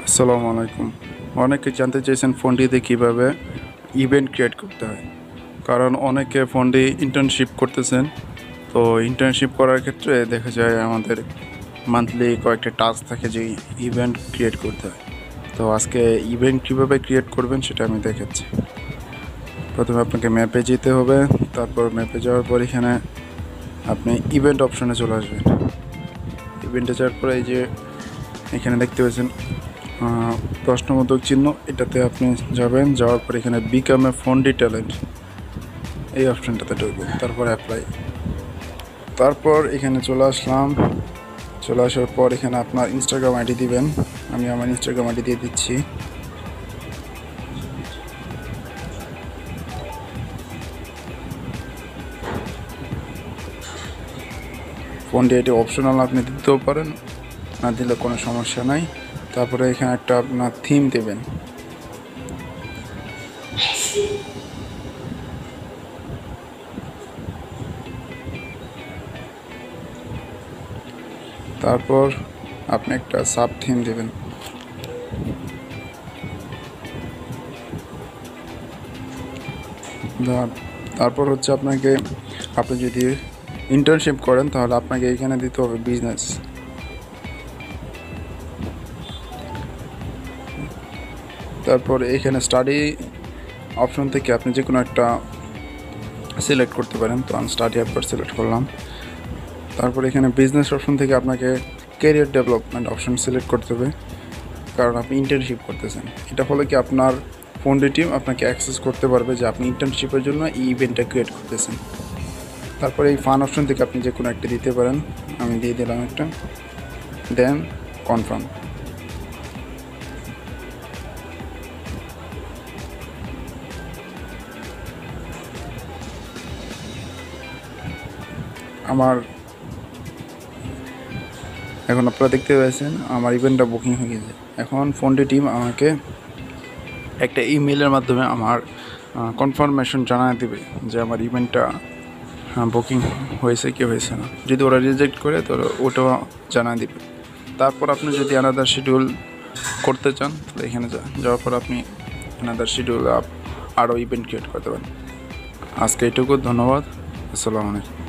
আসসালামু আলাইকুম। অনেকে জানতে চেয়েছেন ফোনটিতে কীভাবে ইভেন্ট ক্রিয়েট করতে হয়, কারণ অনেকে ফোনটি ইন্টার্নশিপ করতেছেন। তো ইন্টার্নশিপ করার ক্ষেত্রে দেখা যায় আমাদের মান্থলি কয়েকটা টাস্ক থাকে যে ইভেন্ট ক্রিয়েট করতে হয়। তো আজকে ইভেন্ট কীভাবে ক্রিয়েট করবেন সেটা আমি দেখাচ্ছি। প্রথমে আপনাকে ম্যাপে যেতে হবে, তারপর ম্যাপে যাওয়ার পর এখানে আপনি ইভেন্ট অপশনে চলে আসবেন। ইভেন্টে যাওয়ার পরে এই যে এখানে দেখতে পাচ্ছেন প্রশ্নবোধক চিহ্ন, এটাতে আপনি যাবেন। যাওয়ার পর এখানে বিকাম এ ফোনটি ট্যালেন্ট এই অপশানটাতে ঢুকবেন, তারপর অ্যাপ্লাই। তারপর এখানে চলে আসলাম। চলে আসার পর এখানে আপনার ইনস্টাগ্রাম আইডি দিবেন। আমি আমার ইনস্টাগ্রাম আইডি দিয়ে দিচ্ছি। ফোনটি এটি অপশনাল, আপনি দিতেও পারেন, না দিলে কোনো সমস্যা নাই। তারপরে এখানে একটা আপনার থিম দেবেন। তারপর আপনি একটা সাব থিম দেবেন। তারপর হচ্ছে আপনি যদি ইন্টার্নশিপ করেন তাহলে আপনাকে এখানে দিতে হবে বিজনেস। তারপর এখানে স্টাডি অপশন থেকে আপনি যে কোনো একটা সিলেক্ট করতে পারেন। তো আমি স্টাডি একবার সিলেক্ট করলাম। তারপর এখানে বিজনেস অপশন থেকে আপনাকে ক্যারিয়ার ডেভেলপমেন্ট অপশন সিলেক্ট করতে হবে, কারণ আপনি ইন্টার্নশিপ করতেছেন। এটা হলে কি আপনার ফোনটি টিম আপনাকে অ্যাক্সেস করতে পারবে যে আপনি ইন্টার্নশিপের জন্য এই ইভেন্টটা ক্রিয়েট করতেছেন। তারপরে এই ফান অপশন থেকে আপনি যে কোনো একটা দিতে পারেন। আমি দিয়ে দিলাম একটা, দেন কনফার্ম। আমার এখন আপনারা দেখতে পাচ্ছেন আমার ইভেন্টটা বুকিং হয়ে গেছে। এখন ফোনটি টিম আমাকে একটা ইমেলের মাধ্যমে আমার কনফার্মেশন জানিয়ে দেবে যে আমার ইভেন্টটা বুকিং হয়েছে কি হয়েছে না। যদি ওরা রিজেক্ট করে তো ওটাও জানিয়ে দেবে। তারপর আপনি যদি আনাদার শিডিউল করতে চান তাহলে এখানে যাওয়ার পর আপনি আনাদার শিডিউল আরও ইভেন্ট ক্রিয়েট করতে পারেন। আজকে এইটুকু, ধন্যবাদ। আসসালামু আলাইকুম।